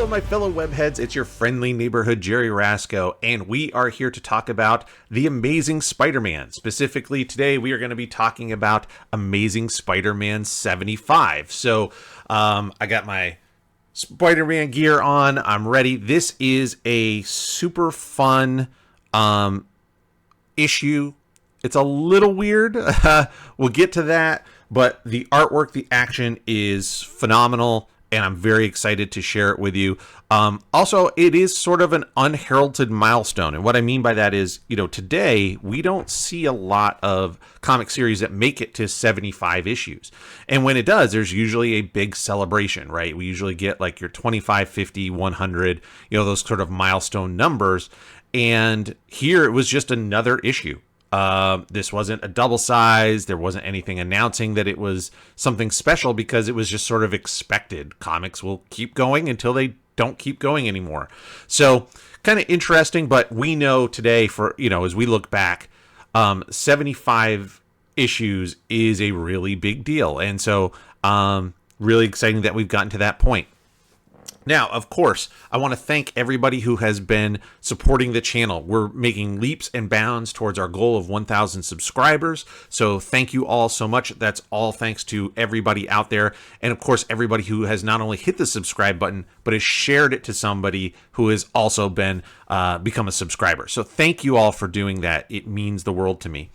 Hello, my fellow webheads. It's your friendly neighborhood Jerry Rasco, and we are here to talk about The Amazing Spider-Man. Specifically, today we are going to be talking about Amazing Spider-Man 75. So, I got my Spider-Man gear on. I'm ready. This is a super fun issue. It's a little weird. We'll get to that, but the artwork, the action is phenomenal, and I'm very excited to share it with you. Also, it is sort of an unheralded milestone. And what I mean by that is, today we don't see a lot of comic series that make it to 75 issues. And when it does, there's usually a big celebration, right? We usually get like your 25, 50, 100, those sort of milestone numbers. And here it was just another issue. This wasn't a double size. There wasn't anything announcing that it was something special because it was just sort of expected. Comics will keep going until they don't keep going anymore. So kind of interesting, but we know today as we look back, 75 issues is a really big deal. And so, really exciting that we've gotten to that point. Now, of course, I want to thank everybody who has been supporting the channel. We're making leaps and bounds towards our goal of 1,000 subscribers. So thank you all so much. That's all thanks to everybody out there. And of course, everybody who has not only hit the subscribe button, but has shared it to somebody who has also been become a subscriber. So thank you all for doing that. It means the world to me.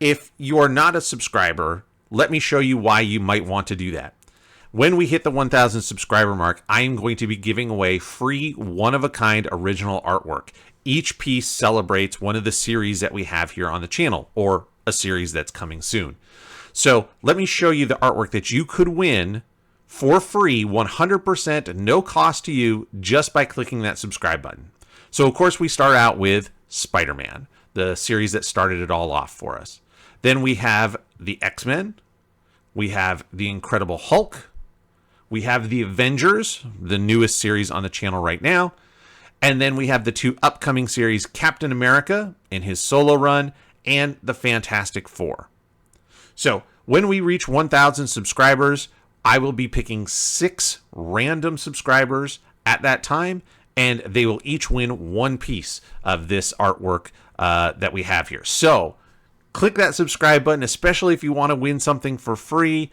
If you are not a subscriber, let me show you why you might want to do that. When we hit the 1,000 subscriber mark, I am going to be giving away free one-of-a-kind original artwork. Each piece celebrates one of the series that we have here on the channel, or a series that's coming soon. So let me show you the artwork that you could win for free, 100%, no cost to you, just by clicking that subscribe button. So of course we start out with Spider-Man, the series that started it all off for us. Then we have the X-Men. We have the Incredible Hulk. We have the Avengers, the newest series on the channel right now. And then we have the two upcoming series, Captain America in his solo run, and the Fantastic Four. So when we reach 1,000 subscribers, I will be picking 6 random subscribers at that time, and they will each win one piece of this artwork that we have here. So click that subscribe button, especially if you want to win something for free.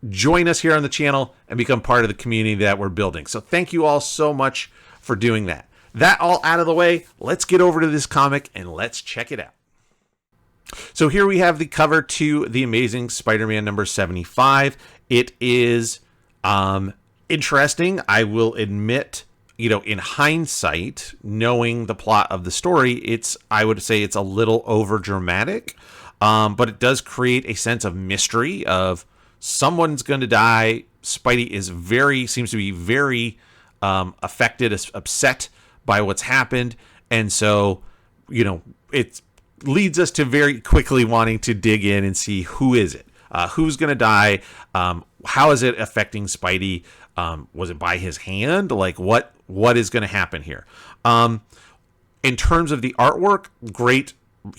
Join us here on the channel and become part of the community that we're building. So thank you all so much for doing that. That all out of the way, let's get over to this comic and let's check it out. So here we have the cover to The Amazing Spider-Man number 75. It is interesting. I will admit, in hindsight, knowing the plot of the story, I would say it's a little over dramatic, but it does create a sense of mystery of someone's going to die. Spidey seems to be very affected, upset by what's happened. And so, it leads us to very quickly wanting to dig in and see who is it? Who's going to die? How is it affecting Spidey? Was it by his hand? Like what is going to happen here? In terms of the artwork, great,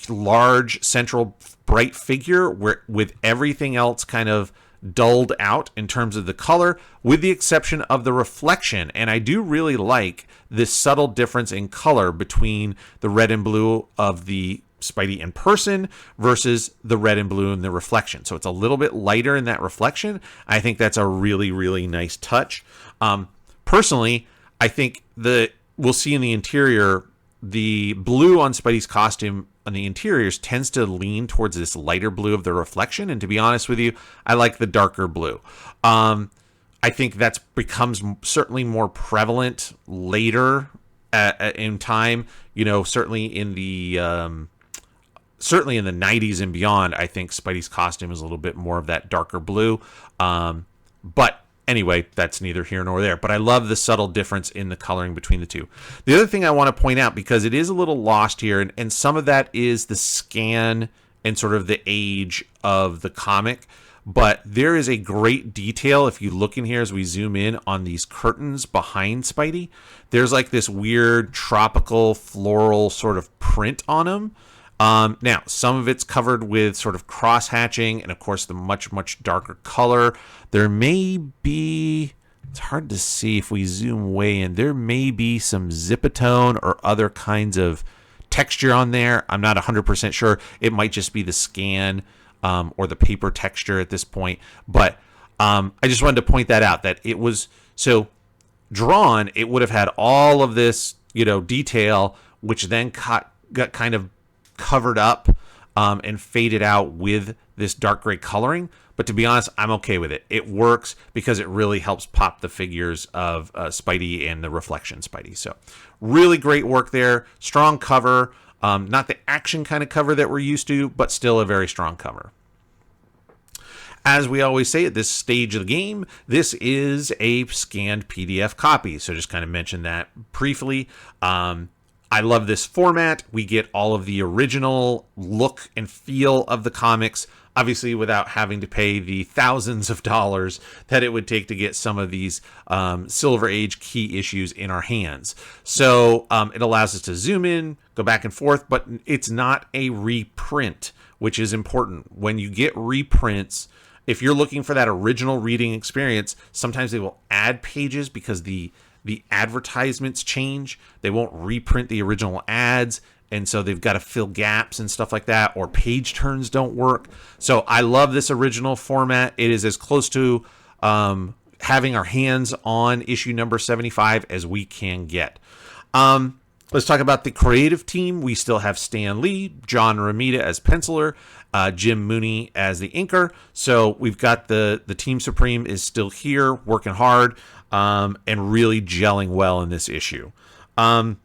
large, central, bright figure with everything else kind of dulled out in terms of the color, with the exception of the reflection. And I do really like this subtle difference in color between the red and blue of the Spidey in person versus the red and blue in the reflection. So it's a little bit lighter in that reflection. I think that's a really, really nice touch. Personally, I think we'll see in the interior, the blue on Spidey's costume on the interiors tends to lean towards this lighter blue of the reflection. And to be honest with you, I like the darker blue. I think that becomes certainly more prevalent later in time. Certainly in the 90s and beyond, I think Spidey's costume is a little bit more of that darker blue. But anyway, that's neither here nor there. But I love the subtle difference in the coloring between the two. The other thing I want to point out, because it is a little lost here, and some of that is the scan and sort of the age of the comic, but there is a great detail if you look in here as we zoom in on these curtains behind Spidey. There's like this weird tropical floral sort of print on them. Now, some of it's covered with sort of cross hatching and, of course, the much, much darker color. There may be It's hard to see if we zoom way in. There may be some zipatone or other kinds of texture on there. I'm not 100% sure. It might just be the scan or the paper texture at this point. But I just wanted to point that out, that it was so drawn. It would have had all of this, detail, which then got kind of covered up and faded out with this dark gray coloring. But to be honest, I'm okay with it. It works because it really helps pop the figures of Spidey and the reflection Spidey. So really great work there. Strong cover. Not the action kind of cover that we're used to, but still a very strong cover. As we always say at this stage of the game, this is a scanned PDF copy. So just kind of mention that briefly. I love this format. We get all of the original look and feel of the comics, obviously without having to pay the thousands of dollars that it would take to get some of these Silver Age key issues in our hands. So it allows us to zoom in, go back and forth, but it's not a reprint, which is important. When you get reprints, if you're looking for that original reading experience, sometimes they will add pages because the advertisements change. They won't reprint the original ads, and so they've got to fill gaps and stuff like that, or page turns don't work. So I love this original format. It is as close to having our hands on issue number 75 as we can get. Let's talk about the creative team. We still have Stan Lee, John Romita as penciler, Jim Mooney as the inker. So we've got the Team Supreme is still here, working hard, and really gelling well in this issue. The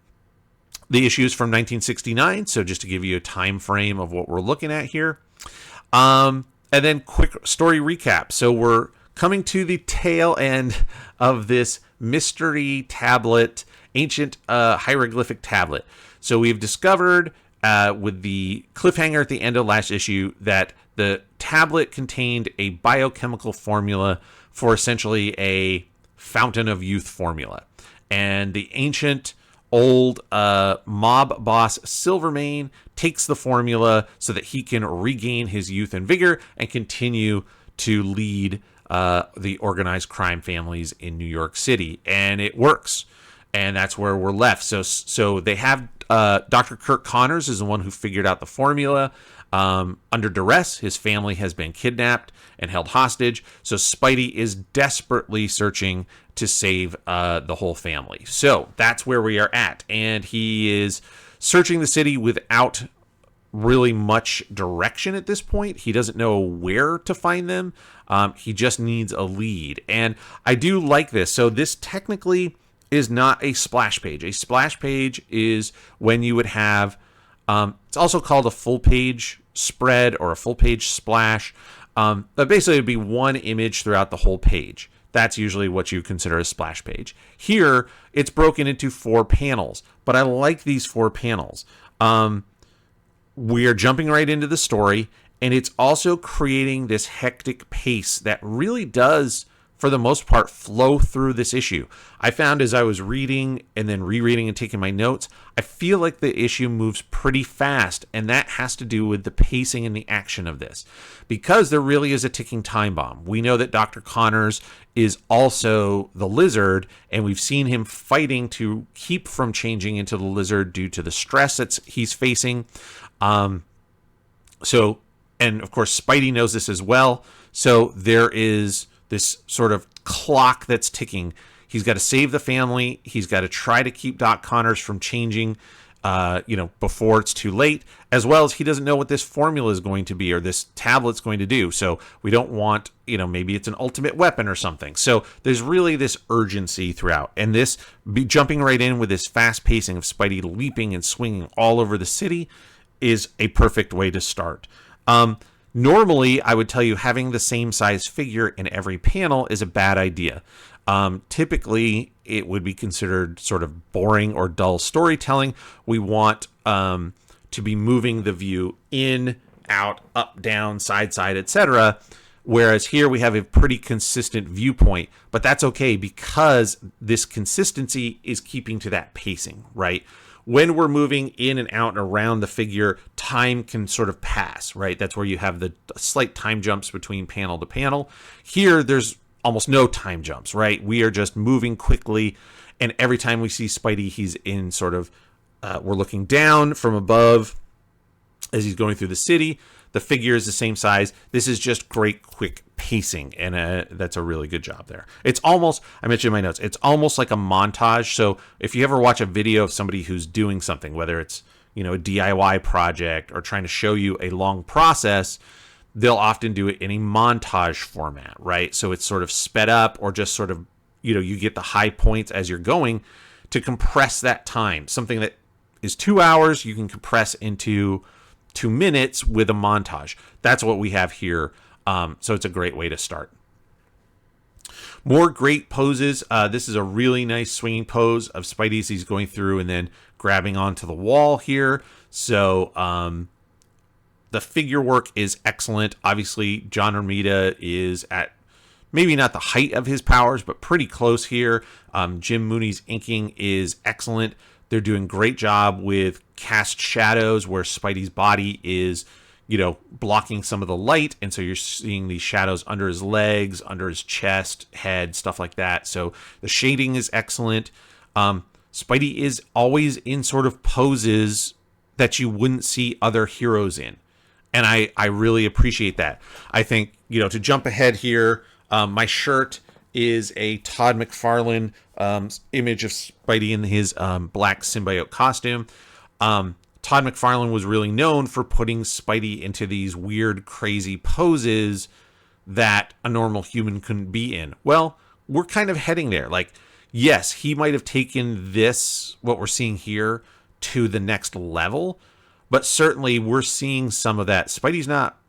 issue is from 1969, so just to give you a time frame of what we're looking at here. And then quick story recap. So we're coming to the tail end of this mystery tablet, ancient hieroglyphic tablet. So we've discovered with the cliffhanger at the end of last issue that the tablet contained a biochemical formula for essentially a fountain of youth formula. And the ancient old mob boss Silvermane takes the formula so that he can regain his youth and vigor and continue to lead the organized crime families in New York City. And it works. And that's where we're left. So they have Dr. Kirk Connors is the one who figured out the formula. Under duress, his family has been kidnapped and held hostage. So Spidey is desperately searching to save the whole family. So that's where we are at. And he is searching the city without really much direction at this point. He doesn't know where to find them. He just needs a lead. And I do like this. So this technically is not a splash page. A splash page is when you would have, it's also called a full page spread or a full page splash. But basically it would be one image throughout the whole page. That's usually what you consider a splash page. Here, it's broken into 4 panels, but I like these 4 panels. We are jumping right into the story, and it's also creating this hectic pace that really does, for the most part, flow through this issue. I found as I was reading and then rereading and taking my notes, I feel like the issue moves pretty fast, and that has to do with the pacing and the action of this. Because there really is a ticking time bomb. We know that Dr. Connors is also the Lizard, and we've seen him fighting to keep from changing into the Lizard due to the stress that he's facing. And of course, Spidey knows this as well. So there is this sort of clock that's ticking. He's got to save the family. He's got to try to keep Doc Connors from changing, before it's too late, as well as he doesn't know what this formula is going to be or this tablet's going to do. So we don't want, maybe it's an ultimate weapon or something. So there's really this urgency throughout. And this jumping right in with this fast pacing of Spidey leaping and swinging all over the city is a perfect way to start. Normally, I would tell you having the same size figure in every panel is a bad idea. Typically, it would be considered sort of boring or dull storytelling. We want to be moving the view in, out, up, down, side, etc. Whereas here we have a pretty consistent viewpoint, but that's okay because this consistency is keeping to that pacing, right? When we're moving in and out and around the figure, time can sort of pass, right? That's where you have the slight time jumps between panel to panel. Here, there's almost no time jumps, right? We are just moving quickly, and every time we see Spidey, he's in sort of, we're looking down from above as he's going through the city. The figure is the same size. This is just great, quick pacing, and that's a really good job there. It's almost, I mentioned in my notes, it's almost like a montage. So if you ever watch a video of somebody who's doing something, whether it's, a DIY project or trying to show you a long process, they'll often do it in a montage format, right? So it's sort of sped up, or just sort of, you get the high points as you're going to compress that time. Something that is 2 hours, you can compress into 2 minutes with a montage. That's what we have here. So it's a great way to start. More great poses. This is a really nice swinging pose of Spidey's. He's going through and then grabbing onto the wall here. So the figure work is excellent. Obviously, John Romita is at maybe not the height of his powers, but pretty close here. Jim Mooney's inking is excellent. They're doing a great job with cast shadows where Spidey's body is, blocking some of the light. And so you're seeing these shadows under his legs, under his chest, head, stuff like that. So the shading is excellent. Spidey is always in sort of poses that you wouldn't see other heroes in. And I really appreciate that. I think, to jump ahead here, my shirt is a Todd McFarlane image of Spidey in his black symbiote costume. Todd McFarlane was really known for putting Spidey into these weird, crazy poses that a normal human couldn't be in. Well, we're kind of heading there. Like, yes, he might have taken this, what we're seeing here, to the next level, but certainly we're seeing some of that. Spidey's not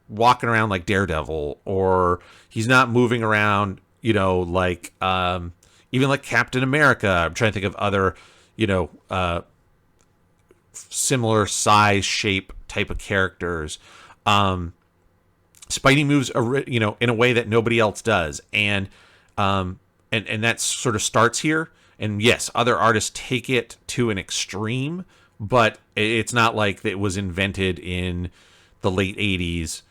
walking around like Daredevil, or he's not moving around, like even like Captain America. I'm trying to think of other, similar size, shape type of characters. Spidey moves, in a way that nobody else does, and that sort of starts here. And yes, other artists take it to an extreme, but it's not like it was invented in the late 80s.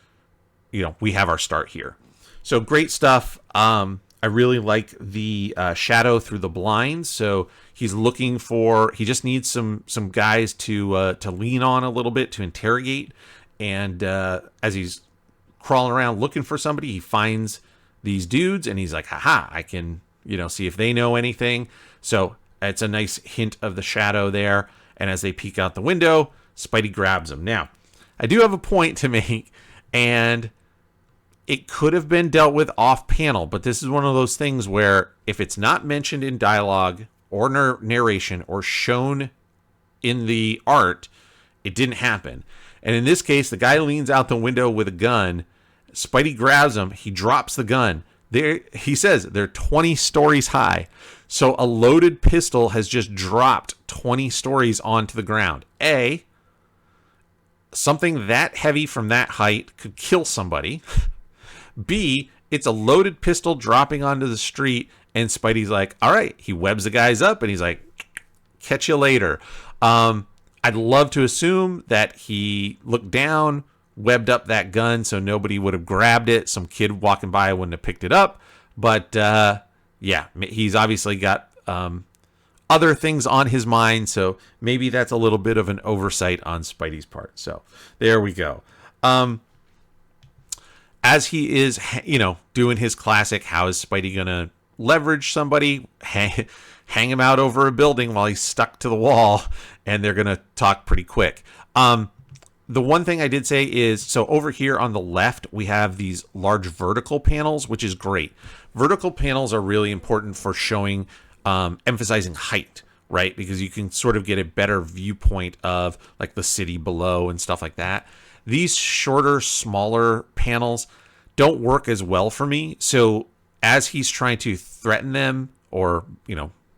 We have our start here. So great stuff. I really like the shadow through the blinds. So he's looking for, he just needs some guys to lean on a little bit, to interrogate. And as he's crawling around looking for somebody, he finds these dudes and he's like, haha, I can, see if they know anything. So it's a nice hint of the shadow there. And as they peek out the window, Spidey grabs him. Now, I do have a point to make, and it could have been dealt with off panel, but this is one of those things where if it's not mentioned in dialogue or narration or shown in the art, it didn't happen. And in this case, the guy leans out the window with a gun. Spidey grabs him. He drops the gun. He says they're 20 stories high. So a loaded pistol has just dropped 20 stories onto the ground. Something that heavy from that height could kill somebody. B, it's a loaded pistol dropping onto the street, and Spidey's like, all right. He webs the guys up, and he's like, catch you later. I'd love to assume that he looked down, webbed up that gun so nobody would have grabbed it. Some kid walking by wouldn't have picked it up. But, yeah, he's obviously got other things on his mind, so maybe that's a little bit of an oversight on Spidey's part. So there we go. As he is, doing his classic, how is Spidey going to leverage somebody, hang him out over a building while he's stuck to the wall, and they're going to talk pretty quick. The one thing I did say is, so over here on the left, we have these large vertical panels, which is great. Vertical panels are really important for showing, emphasizing height, right? Because you can sort of get a better viewpoint of like the city below and stuff like that. These shorter, smaller panels don't work as well for me. So as he's trying to threaten them or,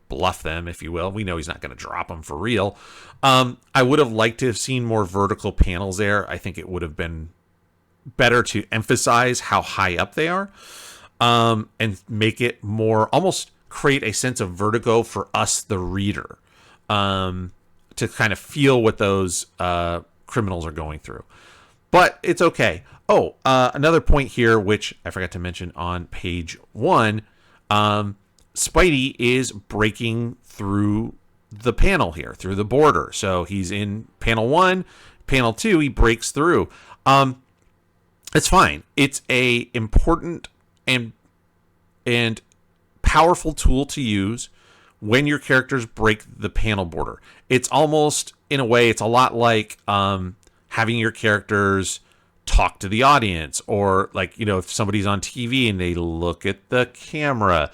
bluff them, if you will, we know he's not going to drop them for real. I would have liked to have seen more vertical panels there. I think it would have been better to emphasize how high up they are, and make it more, almost create a sense of vertigo for us, the reader, to kind of feel what those criminals are going through. But it's okay. Oh, another point here, which I forgot to mention on page 1, Spidey is breaking through the panel here, through the border. So he's in panel 1, panel 2, he breaks through. It's fine. It's a important and powerful tool to use when your characters break the panel border. It's almost, in a way, it's a lot like having your characters talk to the audience, or like, if somebody's on TV and they look at the camera.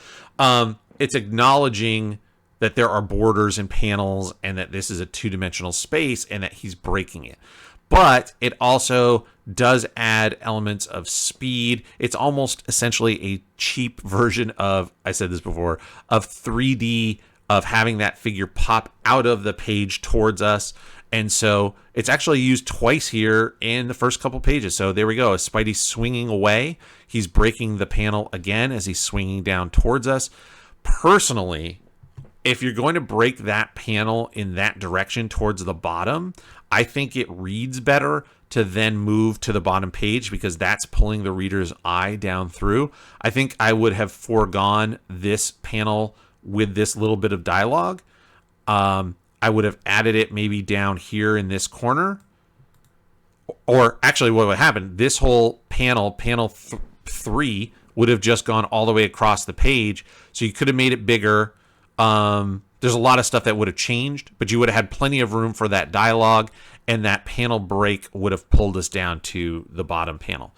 It's acknowledging that there are borders and panels and that this is a two-dimensional space and that he's breaking it. But it also does add elements of speed. It's almost essentially a cheap version of, I said this before, of 3D, of having that figure pop out of the page towards us. And so it's actually used twice here in the first couple pages. So there we go. As Spidey's swinging away, he's breaking the panel again as he's swinging down towards us. Personally, if you're going to break that panel in that direction towards the bottom, I think it reads better to then move to the bottom page, because that's pulling the reader's eye down through. I think I would have foregone this panel with this little bit of dialogue. I would have added it maybe down here in this corner. Or actually, what would happen, this whole panel 3, would have just gone all the way across the page. So you could have made it bigger. There's a lot of stuff that would have changed, but you would have had plenty of room for that dialogue, and that panel break would have pulled us down to the bottom panel.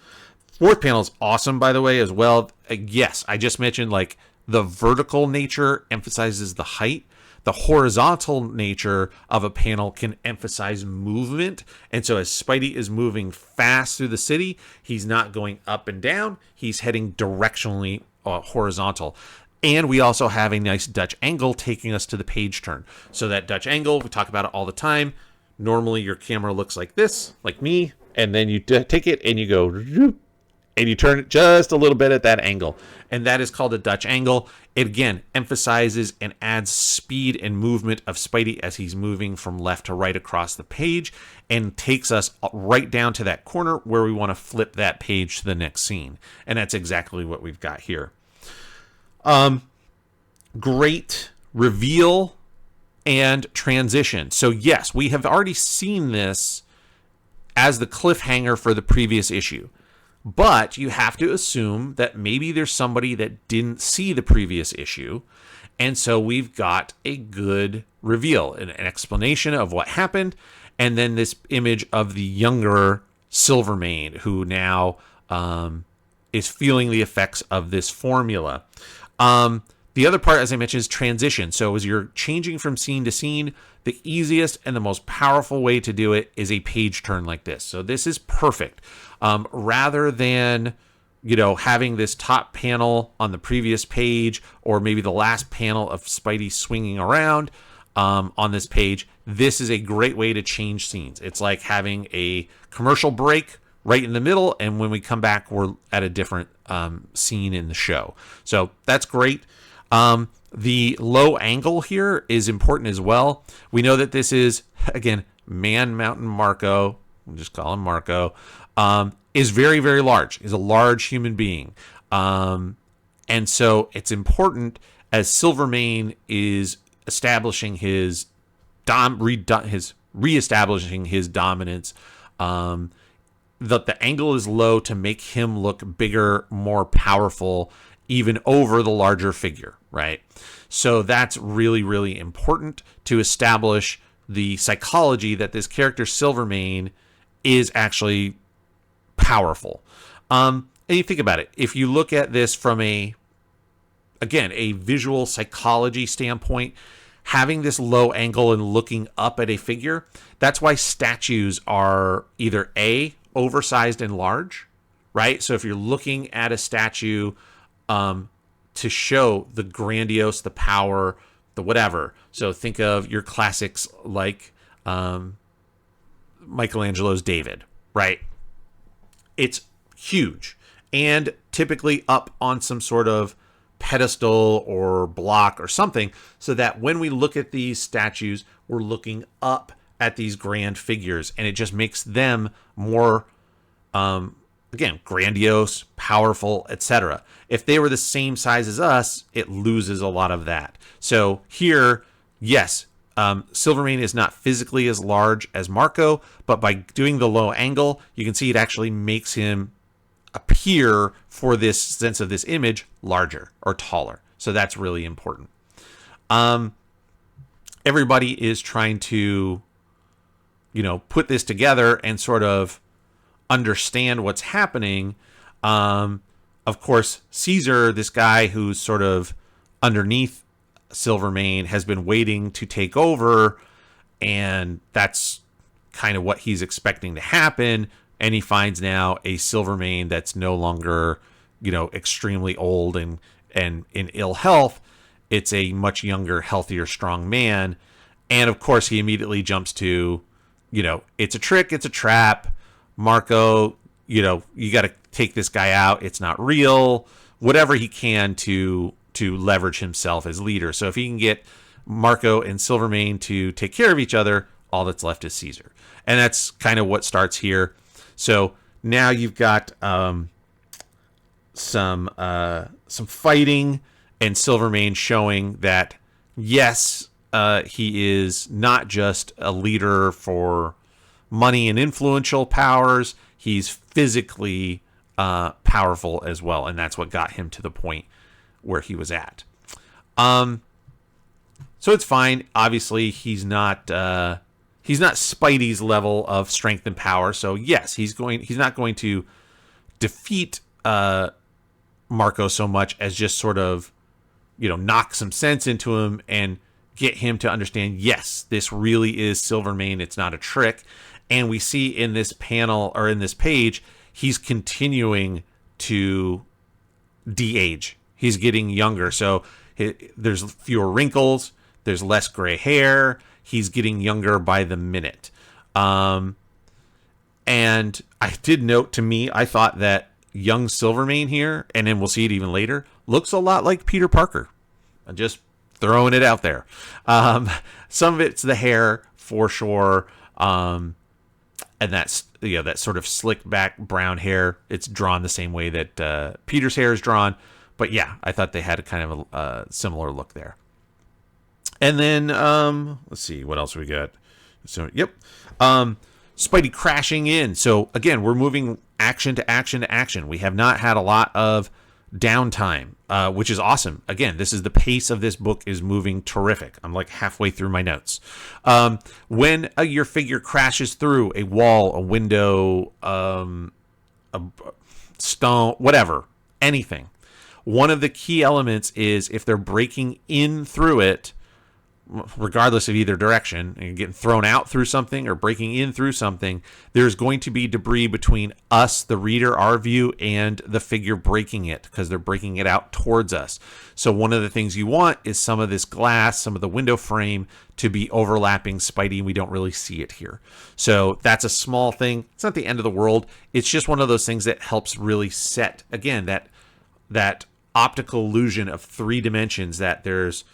Fourth panel is awesome, by the way, as well. Yes, I just mentioned, like, the vertical nature emphasizes the height. The horizontal nature of a panel can emphasize movement. And so as Spidey is moving fast through the city, he's not going up and down. He's heading directionally horizontal. And we also have a nice Dutch angle taking us to the page turn. So that Dutch angle, we talk about it all the time. Normally your camera looks like this, like me, and then you take it and you go, and you turn it just a little bit at that angle. And that is called a Dutch angle. It, again, emphasizes and adds speed and movement of Spidey as he's moving from left to right across the page, and takes us right down to that corner where we want to flip that page to the next scene. And that's exactly what we've got here. Great reveal and transition. So yes, we have already seen this as the cliffhanger for the previous issue, but you have to assume that maybe there's somebody that didn't see the previous issue, and so we've got a good reveal, an explanation of what happened, and then this image of the younger Silvermane, who now is feeling the effects of this formula. The other part, as I mentioned, is transition. So as you're changing from scene to scene, the easiest and the most powerful way to do it is a page turn like this. So this is perfect. Rather than, having this top panel on the previous page, or maybe the last panel of Spidey swinging around on this page, this is a great way to change scenes. It's like having a commercial break right in the middle, and when we come back, we're at a different scene in the show. So that's great. The low angle here is important as well. We know that this is, again, Man Mountain Marco, we'll just call him Marco, is very, very large, is a large human being. And so it's important, as Silvermane is establishing his reestablishing his dominance, that the angle is low to make him look bigger, more powerful, even over the larger figure, right? So that's really, really important to establish the psychology that this character Silvermane is actually powerful. And you think about it, if you look at this from a visual psychology standpoint, having this low angle and looking up at a figure, that's why statues are either A, oversized and large, right? So if you're looking at a statue to show the grandiose, the power, the whatever. So think of your classics like Michelangelo's David, right? It's huge and typically up on some sort of pedestal or block or something, so that when we look at these statues, we're looking up at these grand figures, and it just makes them more again, grandiose, powerful, etc. If they were the same size as us, it loses a lot of that. So here, yes, Silvermane is not physically as large as Marco, but by doing the low angle, you can see it actually makes him appear, for this sense of this image, larger or taller. So that's really important. Everybody is trying to, put this together and sort of understand what's happening. Of course, Caesar, this guy who's sort of underneath Silvermane, has been waiting to take over, and that's kind of what he's expecting to happen. And he finds now a Silvermane that's no longer, extremely old and in ill health. It's a much younger, healthier, strong man. And of course, he immediately jumps to, it's a trick, it's a trap. Marco, you got to take this guy out. It's not real. Whatever he can to leverage himself as leader. So if he can get Marco and Silvermane to take care of each other, all that's left is Caesar. And that's kind of what starts here. So now you've got some fighting, and Silvermane showing that, yes, he is not just a leader for money and influential powers. He's physically powerful as well, and that's what got him to the point where he was at. So it's fine. Obviously, he's not Spidey's level of strength and power. So yes, he's not going to defeat Marco so much as just sort of, knock some sense into him and get him to understand, yes, this really is Silvermane. It's not a trick. And we see in this panel, or in this page, he's continuing to de-age. He's getting younger. So there's fewer wrinkles. There's less gray hair. He's getting younger by the minute. And I did note, to me, I thought that young Silvermane here, and then we'll see it even later, looks a lot like Peter Parker. I'm just throwing it out there. Some of it's the hair, for sure. And that's, that sort of slick back brown hair. It's drawn the same way that Peter's hair is drawn. But yeah, I thought they had a kind of a similar look there. And then, let's see, what else we got? So, yep. Spidey crashing in. So, again, we're moving action to action to action. We have not had a lot of downtime, which is awesome. Again, this is the pace of this book is moving terrific. I'm like halfway through my notes. When your figure crashes through a wall, a window, a stone, whatever, anything, one of the key elements is if they're breaking in through it, regardless of either direction, and getting thrown out through something or breaking in through something, there's going to be debris between us, the reader, our view, and the figure breaking it, because they're breaking it out towards us. So one of the things you want is some of this glass, some of the window frame, to be overlapping Spidey. We don't really see it here. So that's a small thing. It's not the end of the world. It's just one of those things that helps really set, again, that optical illusion of 3 dimensions, that there's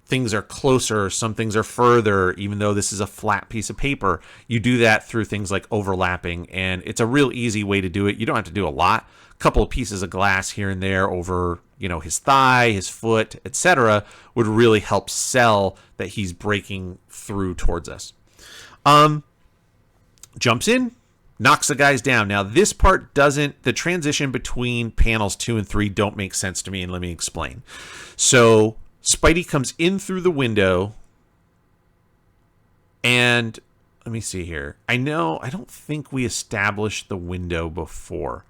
things are closer, some things are further, even though this is a flat piece of paper. You do that through things like overlapping, and it's a real easy way to do it. You don't have to do a lot. A couple of pieces of glass here and there over, his thigh, his foot, etc., would really help sell that he's breaking through towards us. Jumps in, knocks the guys down. Now, this part doesn't, the transition between panels 2 and 3 don't make sense to me, and let me explain. So Spidey comes in through the window, and let me see here. I don't think we established the window before.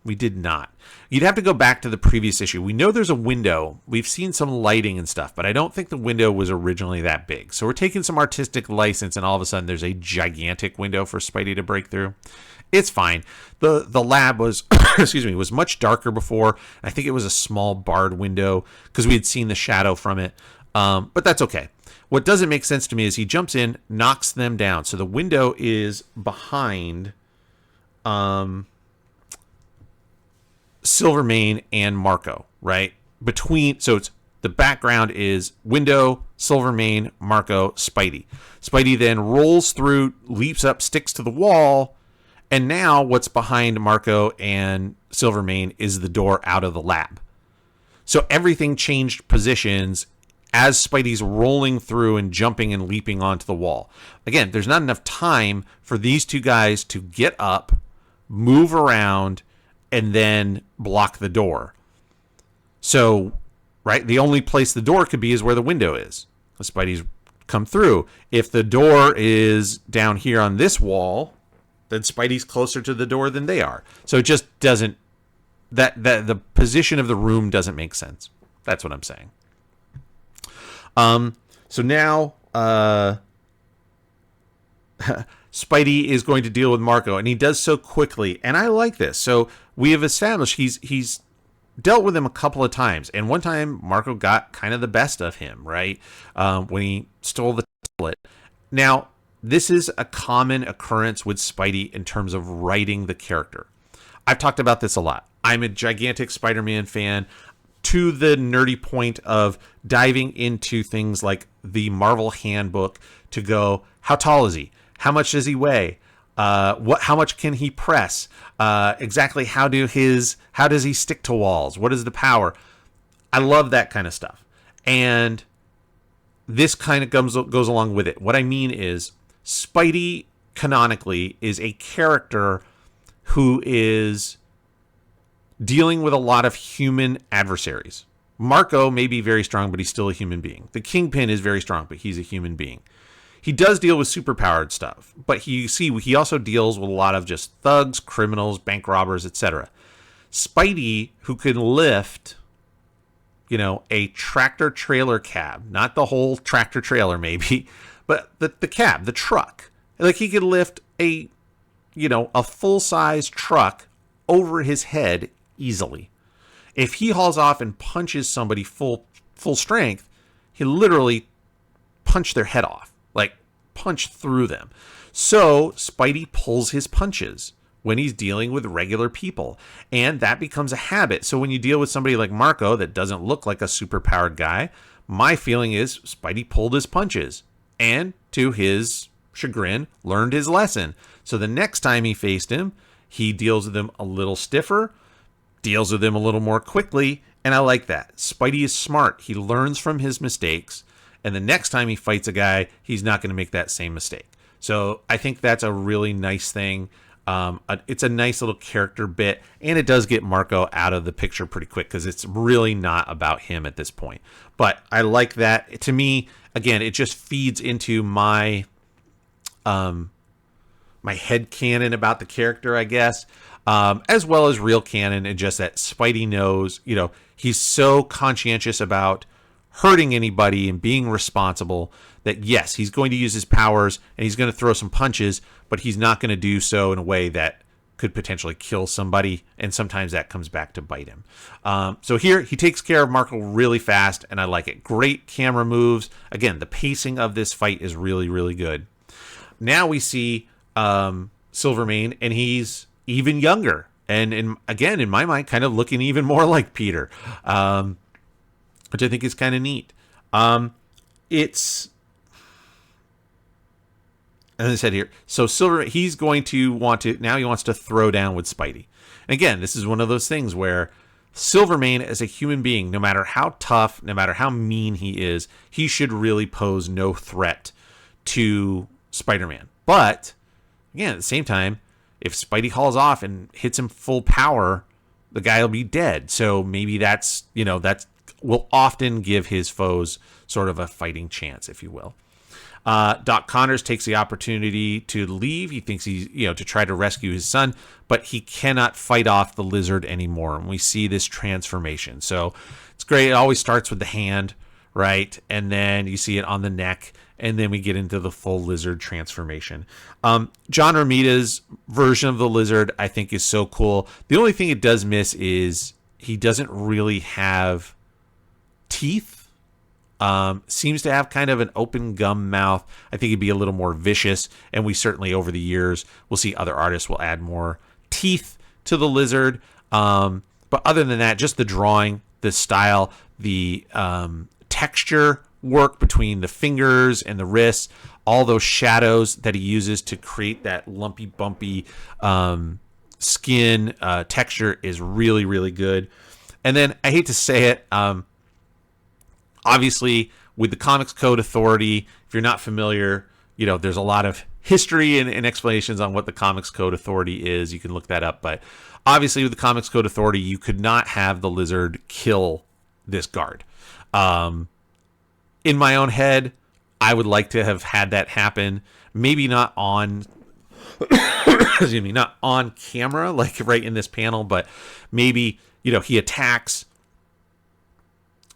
We did not. You'd have to go back to the previous issue. We know there's a window. We've seen some lighting and stuff, but I don't think the window was originally that big. So we're taking some artistic license, and all of a sudden there's a gigantic window for Spidey to break through. It's fine. The lab was, was much darker before. I think it was a small barred window because we had seen the shadow from it. But that's okay. What doesn't make sense to me is he jumps in, knocks them down. So the window is behind Silvermane and Marco, right? So it's the background is window, Silvermane, Marco, Spidey. Spidey then rolls through, leaps up, sticks to the wall, And now what's behind Marco and Silvermane is the door out of the lab. So everything changed positions as Spidey's rolling through and jumping and leaping onto the wall. Again, there's not enough time for these two guys to get up, move around, and then block the door. So, right, the only place the door could be is where the window is. Spidey's come through. If the door is down here on this wall, then Spidey's closer to the door than they are. So it just doesn't, that the position of the room doesn't make sense. That's what I'm saying. So now Spidey is going to deal with Marco, and he does so quickly, and I like this. So we have established he's dealt with him a couple of times, and one time Marco got kind of the best of him, right? When he stole the tablet. Now, this is a common occurrence with Spidey in terms of writing the character. I've talked about this a lot. I'm a gigantic Spider-Man fan, to the nerdy point of diving into things like the Marvel Handbook to go, how tall is he? How much does he weigh? How much can he press? Exactly how does he stick to walls? What is the power? I love that kind of stuff. And this kind of goes along with it. What I mean is Spidey canonically is a character who is dealing with a lot of human adversaries. Marco may be very strong, but he's still a human being. The Kingpin is very strong, but he's a human being. He does deal with superpowered stuff, but he also deals with a lot of just thugs, criminals, bank robbers, etc. Spidey, who can lift, a tractor trailer cab, not the whole tractor trailer maybe, but the cab, the truck. Like he could lift a full-size truck over his head easily. If he hauls off and punches somebody full strength, he literally punch their head off, like punch through them. So Spidey pulls his punches when he's dealing with regular people, and that becomes a habit. So when you deal with somebody like Marco that doesn't look like a superpowered guy, my feeling is Spidey pulled his punches and, to his chagrin, learned his lesson. So the next time he faced him, he deals with him a little stiffer, deals with him a little more quickly, and I like that. Spidey is smart. He learns from his mistakes, and the next time he fights a guy, he's not going to make that same mistake. So I think that's a really nice thing. It's a nice little character bit, and it does get Marco out of the picture pretty quick because it's really not about him at this point. But I like that. To me, again, it just feeds into my head canon about the character, I guess, as well as real canon, and just that Spidey knows, he's so conscientious about hurting anybody and being responsible that, yes, he's going to use his powers and he's going to throw some punches, but he's not going to do so in a way that could potentially kill somebody, and sometimes that comes back to bite him. So here, he takes care of Marco really fast, and I like it. Great camera moves. Again, the pacing of this fight is really, really good. Now we see Silvermane, and he's even younger, and in my mind, kind of looking even more like Peter, which I think is kind of neat. It's, as I said here, so Silvermane, he wants to throw down with Spidey. And again, this is one of those things where Silvermane, as a human being, no matter how tough, no matter how mean he is, he should really pose no threat to Spider-Man. But again, at the same time, if Spidey hauls off and hits him full power, the guy will be dead. So maybe that's will often give his foes sort of a fighting chance, if you will. Doc Connors takes the opportunity to leave. He thinks he's, to try to rescue his son, but he cannot fight off the lizard anymore. And we see this transformation. So it's great. It always starts with the hand, right? And then you see it on the neck. And then we get into the full lizard transformation. John Romita's version of the lizard, I think, is so cool. The only thing it does miss is he doesn't really have teeth. Seems to have kind of an open gum mouth. I think he'd be a little more vicious. And we certainly, over the years, will see other artists will add more teeth to the lizard. But other than that, just the drawing, the style, the texture work between the fingers and the wrists, all those shadows that he uses to create that lumpy, bumpy skin texture is really, really good. And then I hate to say it, obviously with the Comics Code Authority, if you're not familiar, there's a lot of history and explanations on what the Comics Code Authority is. You can look that up. But obviously with the Comics Code Authority, you could not have the Lizard kill this guard. In my own head, I would like to have had that happen. Maybe not on excuse me, not on camera, like right in this panel, but maybe, he attacks.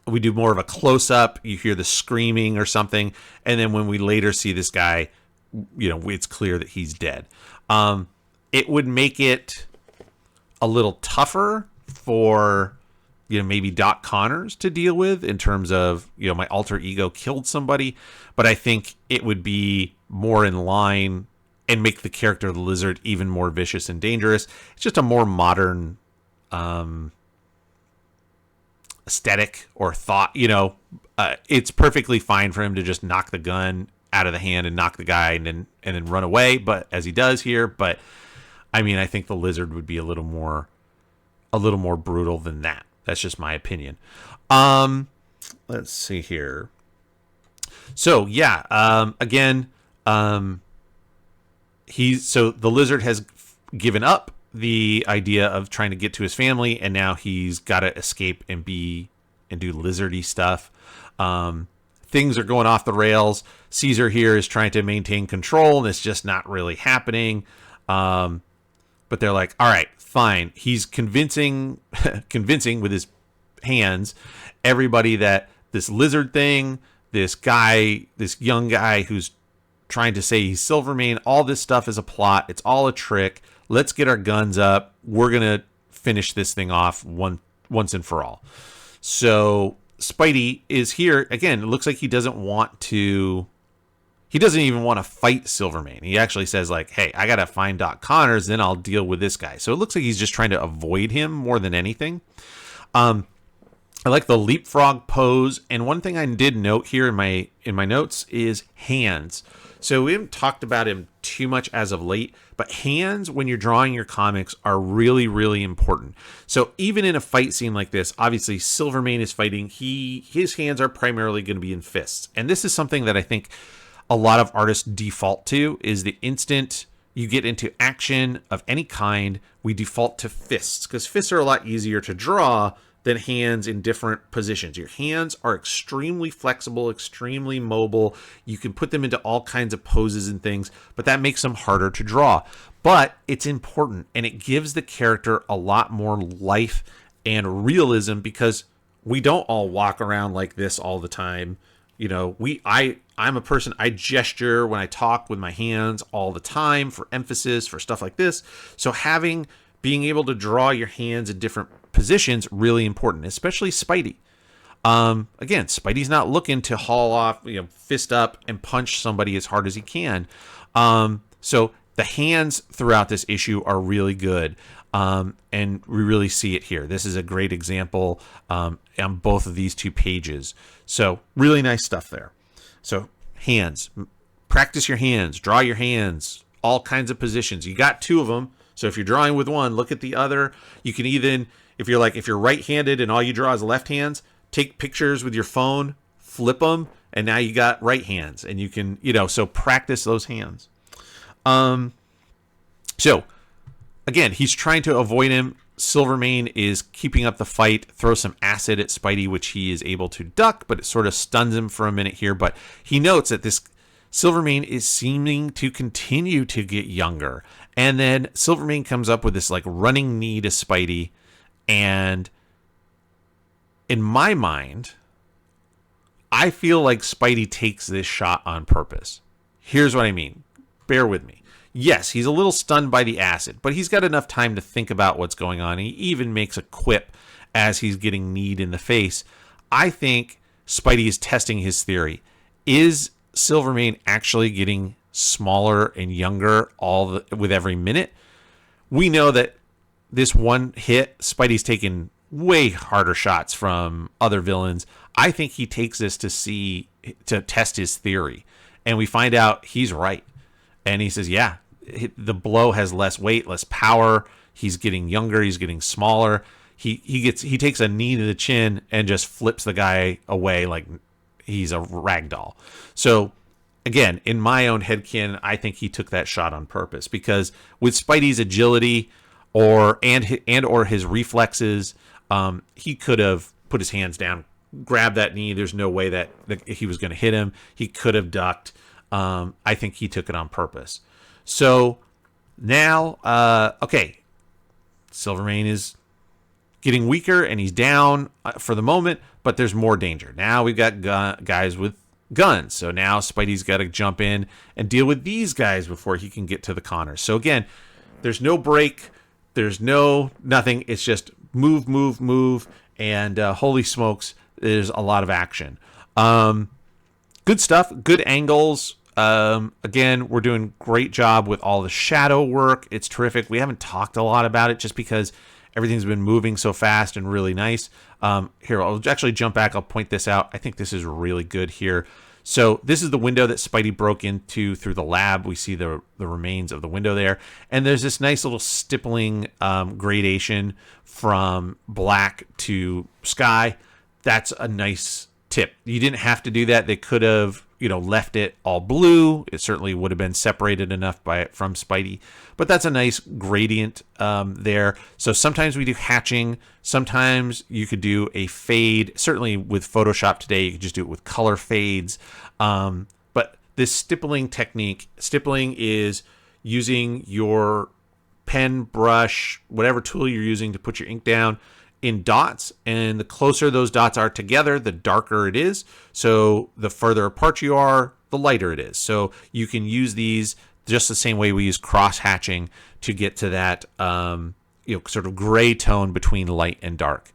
We do more of a close-up. You hear the screaming or something. And then when we later see this guy, it's clear that he's dead. It would make it a little tougher for, maybe Doc Connors to deal with in terms of, my alter ego killed somebody. But I think it would be more in line and make the character of the Lizard even more vicious and dangerous. It's just a more modern aesthetic or thought. It's perfectly fine for him to just knock the gun out of the hand and knock the guy and then run away, but as he does here. But I mean, I think the Lizard would be a little more brutal than that. That's just my opinion. Let's see here. So yeah, again, the Lizard has given up the idea of trying to get to his family, and now he's got to escape and do lizardy stuff. Things are going off the rails. Caesar here is trying to maintain control, and it's just not really happening. But they're like, all right, fine. He's convincing with his hands everybody that this lizard thing, this young guy who's trying to say he's Silvermane, all this stuff is a plot. It's all a trick. Let's get our guns up. We're going to finish this thing off once and for all. So Spidey is here. Again, it looks like he doesn't even want to fight Silvermane. He actually says like, hey, I got to find Doc Connors, then I'll deal with this guy. So it looks like he's just trying to avoid him more than anything. I like the leapfrog pose. And one thing I did note here in my notes is hands. So we haven't talked about him too much as of late, but hands when you're drawing your comics are really, really important. So even in a fight scene like this, obviously Silvermane is fighting. His hands are primarily going to be in fists. And this is something that I think a lot of artists default to, is the instant you get into action of any kind, we default to fists, because fists are a lot easier to draw than hands in different positions. Your hands are extremely flexible, extremely mobile. You can put them into all kinds of poses and things, but that makes them harder to draw. But it's important, and it gives the character a lot more life and realism, because we don't all walk around like this all the time. I'm a person, I gesture when I talk with my hands all the time for emphasis, for stuff like this. So being able to draw your hands in different positions, really important, especially Spidey. Again, Spidey's not looking to haul off, fist up and punch somebody as hard as he can. So the hands throughout this issue are really good. And we really see it here. This is a great example on both of these two pages. So really nice stuff there. So hands, practice your hands, draw your hands, all kinds of positions. You got two of them. So if you're drawing with one, look at the other. You can even, if you're right-handed and all you draw is left hands, take pictures with your phone, flip them, and now you got right hands. And you can, so practice those hands. So again, he's trying to avoid him. Silvermane is keeping up the fight, throws some acid at Spidey, which he is able to duck, but it sort of stuns him for a minute here. But he notes that this Silvermane is seeming to continue to get younger. And then Silvermane comes up with this like running knee to Spidey. And in my mind, I feel like Spidey takes this shot on purpose. Here's what I mean. Bear with me. Yes, he's a little stunned by the acid, but he's got enough time to think about what's going on. He even makes a quip as he's getting kneed in the face. I think Spidey is testing his theory. Is Silvermane actually getting smaller and younger with every minute? We know that this one hit, Spidey's taken way harder shots from other villains. I think he takes this to test his theory. And we find out he's right. And he says, yeah, the blow has less weight, less power. He's getting younger. He's getting smaller. He takes a knee to the chin and just flips the guy away like he's a rag doll. So again, in my own headcanon, I think he took that shot on purpose, because with Spidey's agility or his reflexes, he could have put his hands down, grabbed that knee. There's no way that he was going to hit him. He could have ducked. I think he took it on purpose. So now, okay, Silvermane is getting weaker and he's down for the moment, but there's more danger. Now we've got guys with guns. So now Spidey's got to jump in and deal with these guys before he can get to the Connors. So again, there's no break. There's nothing. It's just move, move, move. And holy smokes, there's a lot of action. Good stuff. Good angles. Again, we're doing great job with all the shadow work. It's terrific. We haven't talked a lot about it just because everything's been moving so fast and really nice. Here, I'll actually jump back. I'll point this out. I think this is really good here. So this is the window that Spidey broke into through the lab. We see the remains of the window there. And there's this nice little stippling gradation from black to sky. That's a nice tip. You didn't have to do that. They could have, left it all blue. It certainly would have been separated enough from Spidey. But that's a nice gradient there. So sometimes we do hatching. Sometimes you could do a fade. Certainly with Photoshop today, you could just do it with color fades. But this stippling technique, stippling is using your pen, brush, whatever tool you're using to put your ink down in dots, and the closer those dots are together, the darker it is. So the further apart you are, the lighter it is. So you can use these just the same way we use cross hatching to get to that sort of gray tone between light and dark.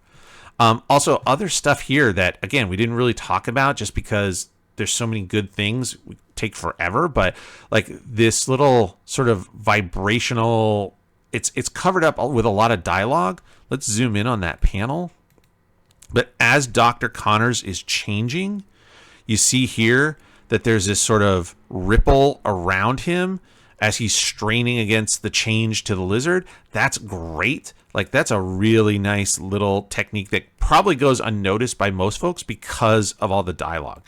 Also, other stuff here that, again, we didn't really talk about just because there's so many good things, we take forever, but like this little sort of vibrational, it's covered up with a lot of dialogue. Let's zoom in on that panel. But as Dr. Connors is changing, you see here that there's this sort of ripple around him as he's straining against the change to the lizard. That's great. Like, that's a really nice little technique that probably goes unnoticed by most folks because of all the dialogue.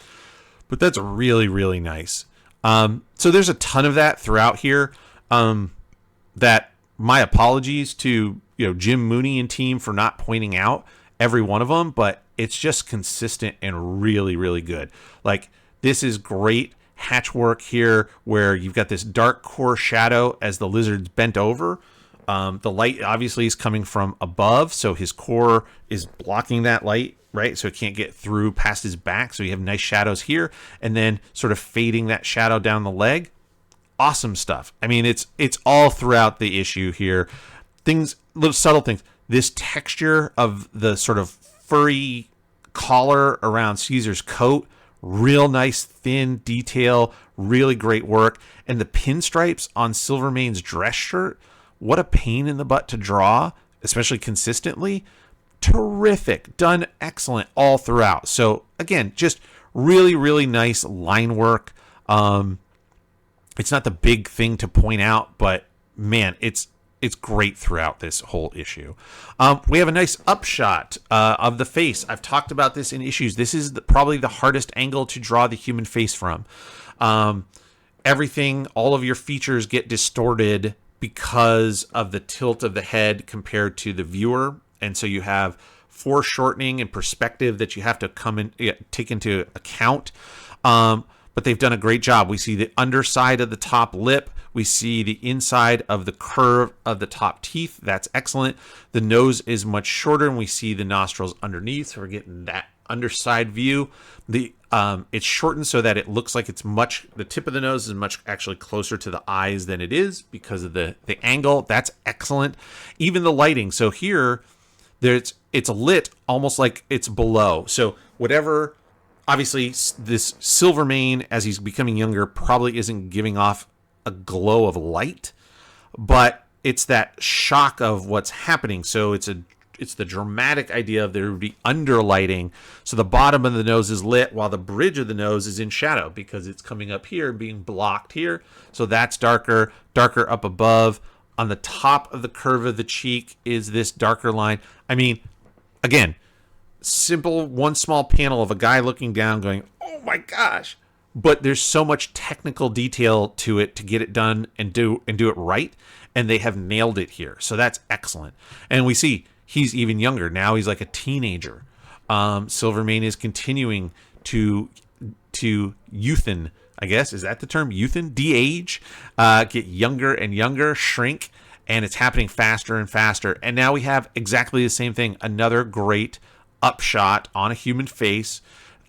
But that's really, really nice. So there's a ton of that throughout here. That my apologies to Jim Mooney and team for not pointing out every one of them, but it's just consistent and really, really good. Like, this is great hatch work here where you've got this dark core shadow as the lizard's bent over. The light obviously is coming from above, so his core is blocking that light, right? So it can't get through past his back. So you have nice shadows here, and then sort of fading that shadow down the leg. Awesome stuff. I mean, it's all throughout the issue here. Things, little subtle things. This texture of the sort of furry collar around Caesar's coat, real nice thin detail, really great work. And the pinstripes on Silvermane's dress shirt, what a pain in the butt to draw, especially consistently. Terrific. Done excellent all throughout. So again, just really, really nice line work. It's not the big thing to point out, but man, it's great throughout this whole issue. We have a nice upshot of the face. I've talked about this in issues. This is probably the hardest angle to draw the human face from. Everything, all of your features get distorted because of the tilt of the head compared to the viewer. And so you have foreshortening and perspective that you have to take into account. But they've done a great job. We see the underside of the top lip. We see the inside of the curve of the top teeth. That's excellent. The nose is much shorter, and we see the nostrils underneath. So we're getting that underside view. It's shortened so that it looks like the tip of the nose is much actually closer to the eyes than it is because of the angle. That's excellent. Even the lighting. So here, it's lit almost like it's below. So whatever. Obviously, this Silvermane, as he's becoming younger, probably isn't giving off a glow of light, but it's that shock of what's happening. So it's a it's the dramatic idea of there would be underlighting, so the bottom of the nose is lit while the bridge of the nose is in shadow because it's coming up here being blocked here. So that's darker up above. On the top of the curve of the cheek is this darker line. I mean, again, simple one small panel of a guy looking down going, oh my gosh, but there's so much technical detail to it to get it done and do it right, and they have nailed it here. So that's excellent. And we see he's even younger now. He's like a teenager. Silvermane is continuing to youthen, I guess, is that the term? Youthen? De-age, get younger and younger, shrink, and it's happening faster and faster. And now we have exactly the same thing. Another great upshot on a human face.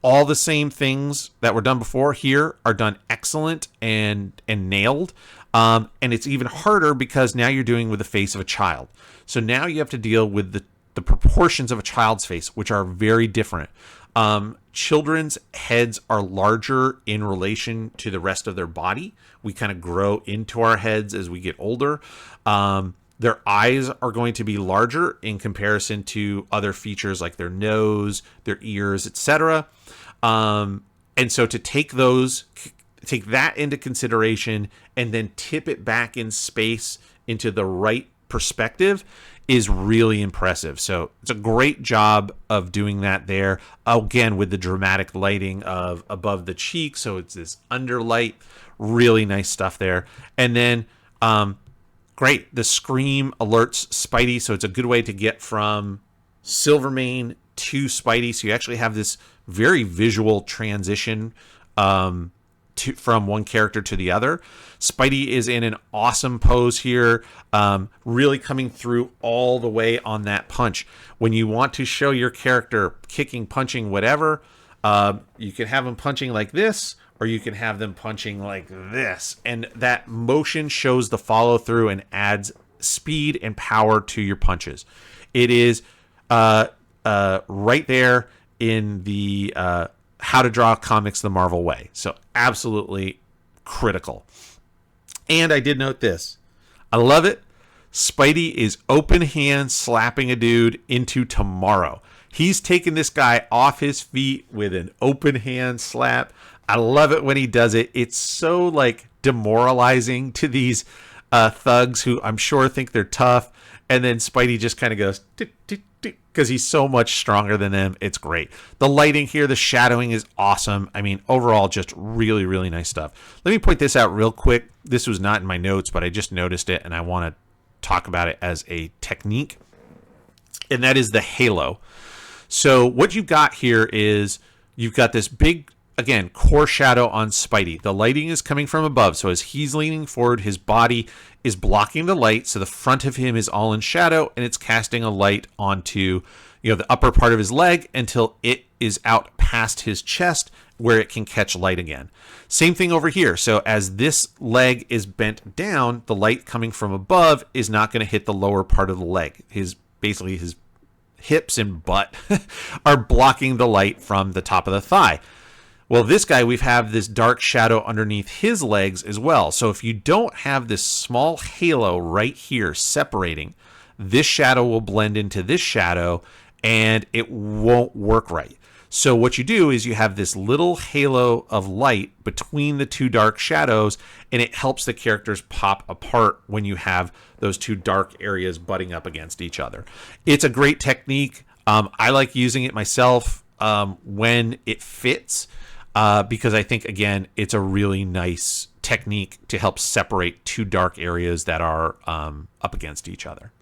All the same things that were done before here are done excellent and nailed. And it's even harder because now you're doing with the face of a child. So now you have to deal with the proportions of a child's face, which are very different. Children's heads are larger in relation to the rest of their body. We kind of grow into our heads as we get older. Their eyes are going to be larger in comparison to other features like their nose, their ears, etc. And so to take that into consideration and then tip it back in space into the right perspective is really impressive. So it's a great job of doing that there. Again, with the dramatic lighting of above the cheek. So it's this underlight, really nice stuff there. And then, great, the scream alerts Spidey. So it's a good way to get from Silvermane to Spidey. So you actually have this very visual transition from one character to the other. Spidey is in an awesome pose here, really coming through all the way on that punch. When you want to show your character kicking, punching, whatever, you can have them punching like this, or you can have them punching like this. And that motion shows the follow through and adds speed and power to your punches. It is right there in the How to Draw Comics the Marvel Way. So absolutely critical. And I did note this. I love it. Spidey is open hand slapping a dude into tomorrow. He's taking this guy off his feet with an open hand slap. I love it when he does it. It's so like demoralizing to these thugs who I'm sure think they're tough. And then Spidey just kind of goes, because he's so much stronger than them. It's great. The lighting here, the shadowing is awesome. I mean, overall, just really, really nice stuff. Let me point this out real quick. This was not in my notes, but I just noticed it, and I want to talk about it as a technique, and that is the halo. So what you've got here is you've got this big, again, core shadow on Spidey. The lighting is coming from above, so as he's leaning forward, his body is blocking the light, so the front of him is all in shadow, and it's casting a light onto, the upper part of his leg until it is out past his chest where it can catch light again. Same thing over here. So as this leg is bent down, the light coming from above is not going to hit the lower part of the leg. His hips and butt are blocking the light from the top of the thigh. Well, this guy, we have this dark shadow underneath his legs as well. So if you don't have this small halo right here separating, this shadow will blend into this shadow and it won't work right. So what you do is you have this little halo of light between the two dark shadows, and it helps the characters pop apart when you have those two dark areas butting up against each other. It's a great technique. I like using it myself when it fits. Because I think, again, it's a really nice technique to help separate two dark areas that are up against each other.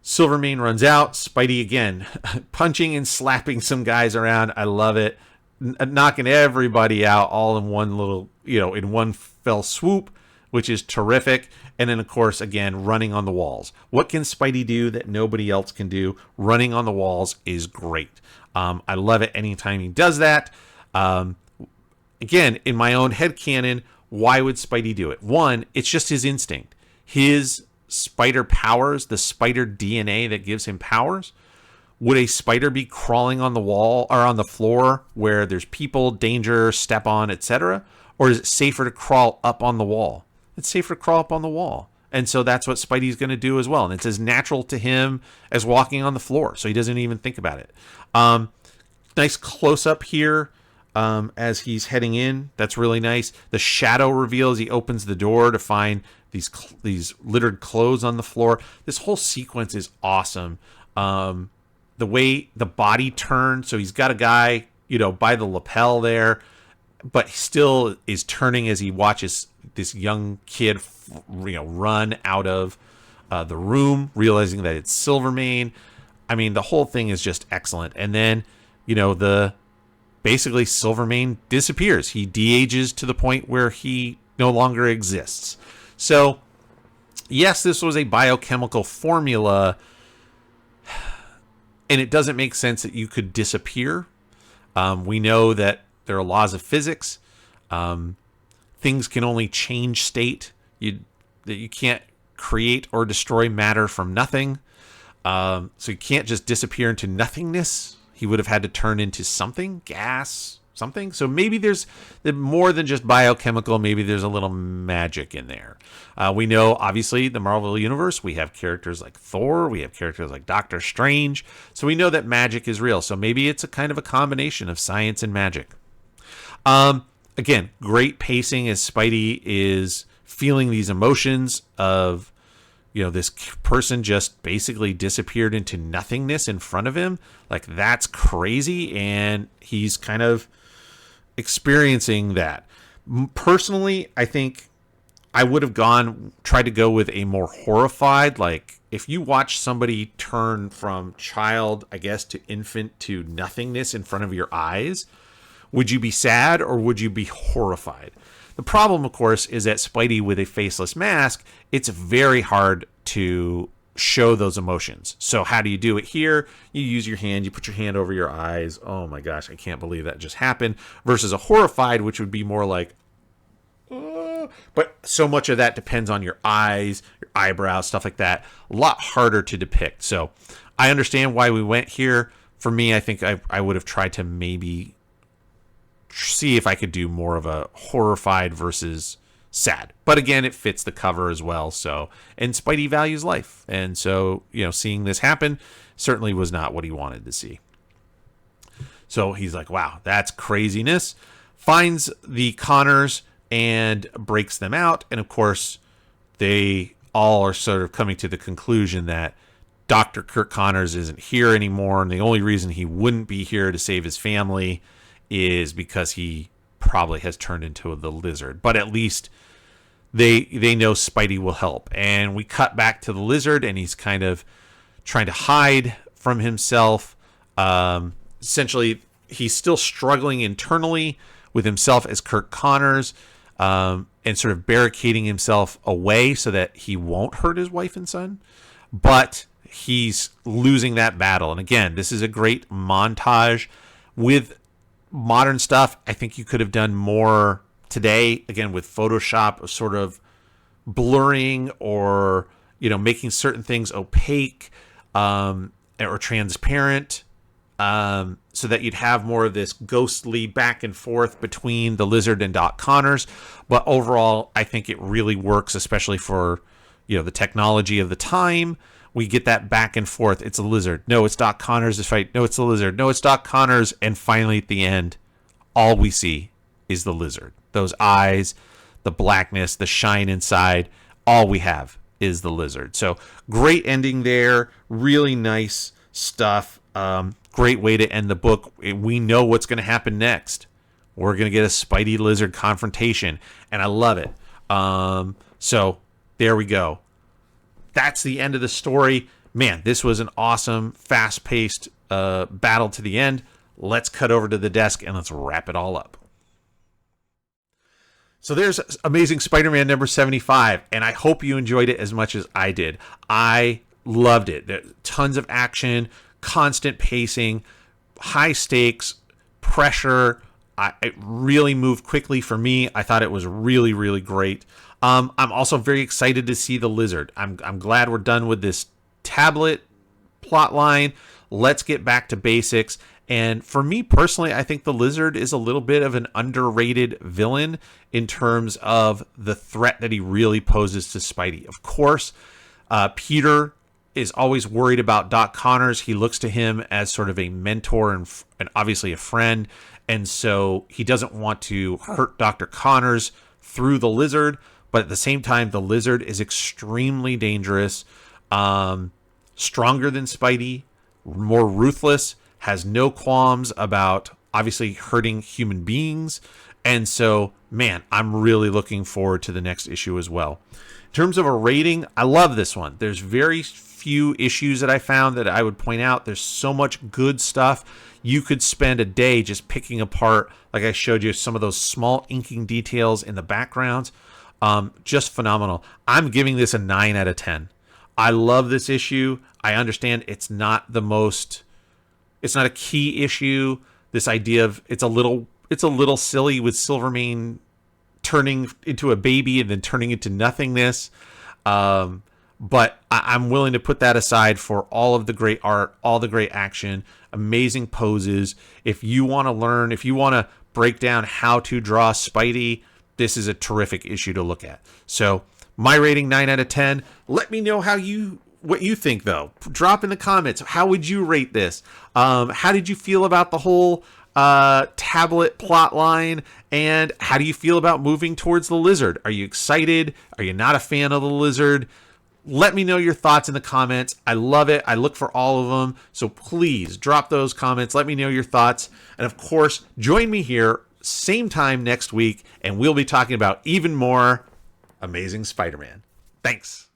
Silvermane runs out. Spidey, again, punching and slapping some guys around. I love it. Knocking everybody out all in one little, in one fell swoop, which is terrific. And then, of course, again, running on the walls. What can Spidey do that nobody else can do? Running on the walls is great. I love it anytime he does that. Again, in my own headcanon, why would Spidey do it? One, it's just his instinct. His spider powers, the spider DNA that gives him powers. Would a spider be crawling on the wall or on the floor where there's people, danger, step on, etc.? Or is it safer to crawl up on the wall? It's safer to crawl up on the wall. And so that's what Spidey's going to do as well. And it's as natural to him as walking on the floor. So he doesn't even think about it. Nice close up here as he's heading in. That's really nice. The shadow reveal as he opens the door to find these littered clothes on the floor. This whole sequence is awesome. The way the body turns. So he's got a guy, by the lapel there, but he still is turning as he watches this young kid, run out of the room, realizing that it's Silvermane. I mean, the whole thing is just excellent. And then, basically Silvermane disappears. He de-ages to the point where he no longer exists. So, yes, this was a biochemical formula, and it doesn't make sense that you could disappear. We know that there are laws of physics. Things can only change state. That you can't create or destroy matter from nothing. So you can't just disappear into nothingness. He would have had to turn into something, gas, something. So maybe there's more than just biochemical. Maybe there's a little magic in there. We know, obviously, the Marvel Universe, we have characters like Thor. We have characters like Doctor Strange. So we know that magic is real. So maybe it's a kind of a combination of science and magic. Again, great pacing as Spidey is feeling these emotions of, this person just basically disappeared into nothingness in front of him. Like, that's crazy. And he's kind of experiencing that. Personally, I think I would have tried to go with a more horrified, like if you watch somebody turn from child, I guess, to infant to nothingness in front of your eyes, would you be sad or would you be horrified? The problem, of course, is that Spidey with a faceless mask, it's very hard to show those emotions. So how do you do it here? You use your hand, you put your hand over your eyes. Oh my gosh, I can't believe that just happened. Versus a horrified, which would be more like, but so much of that depends on your eyes, your eyebrows, stuff like that. A lot harder to depict. So I understand why we went here. For me, I think I would have tried to maybe see if I could do more of a horrified versus sad. But again, it fits the cover as well. So, and Spidey values life. And so, seeing this happen certainly was not what he wanted to see. So he's like, wow, that's craziness. Finds the Connors and breaks them out. And of course, they all are sort of coming to the conclusion that Dr. Kirk Connors isn't here anymore. And the only reason he wouldn't be here to save his family is because he probably has turned into the Lizard. But at least they know Spidey will help. And we cut back to the Lizard, and he's kind of trying to hide from himself. Essentially, he's still struggling internally with himself as Kirk Connors, and sort of barricading himself away so that he won't hurt his wife and son. But he's losing that battle. And again, this is a great montage with modern stuff. I think you could have done more today, again, with Photoshop, sort of blurring or, making certain things opaque or transparent, so that you'd have more of this ghostly back and forth between the Lizard and Doc Connors. But overall, I think it really works, especially for, the technology of the time. We get that back and forth. It's a Lizard. No, it's Doc Connors this fight. No, it's the Lizard. No, it's Doc Connors. And finally, at the end, all we see is the Lizard. Those eyes, the blackness, the shine inside. All we have is the Lizard. So great ending there. Really nice stuff. Great way to end the book. We know what's going to happen next. We're going to get a Spidey Lizard confrontation. And I love it. So there we go. That's the end of the story. Man, this was an awesome, fast-paced battle to the end. Let's cut over to the desk and let's wrap it all up. So there's Amazing Spider-Man number 75, and I hope you enjoyed it as much as I did. I loved it. There's tons of action, constant pacing, high stakes, pressure. It really moved quickly for me. I thought it was really, really great. I'm also very excited to see the Lizard. I'm glad we're done with this tablet plot line. Let's get back to basics. And for me personally, I think the Lizard is a little bit of an underrated villain in terms of the threat that he really poses to Spidey. Of course, Peter is always worried about Doc Connors. He looks to him as sort of a mentor and obviously a friend. And so he doesn't want to hurt Dr. Connors through the Lizard. But at the same time, the Lizard is extremely dangerous, stronger than Spidey, more ruthless, has no qualms about obviously hurting human beings. And so, man, I'm really looking forward to the next issue as well. In terms of a rating, I love this one. There's very few issues that I found that I would point out. There's so much good stuff. You could spend a day just picking apart, like I showed you, some of those small inking details in the backgrounds. Just phenomenal. I'm giving this a 9 out of 10. I love this issue. I understand it's not a key issue. This idea of it's a little silly with Silvermane turning into a baby and then turning into nothingness. But I'm willing to put that aside for all of the great art, all the great action, amazing poses. If you want to learn, if you want to break down how to draw Spidey, this is a terrific issue to look at. So my rating, 9 out of 10. Let me know what you think, though. Drop in the comments. How would you rate this? How did you feel about the whole tablet plot line? And how do you feel about moving towards the Lizard? Are you excited? Are you not a fan of the Lizard? Let me know your thoughts in the comments. I love it. I look for all of them. So please drop those comments. Let me know your thoughts. And of course, join me here same time next week, and we'll be talking about even more Amazing Spider-Man. Thanks.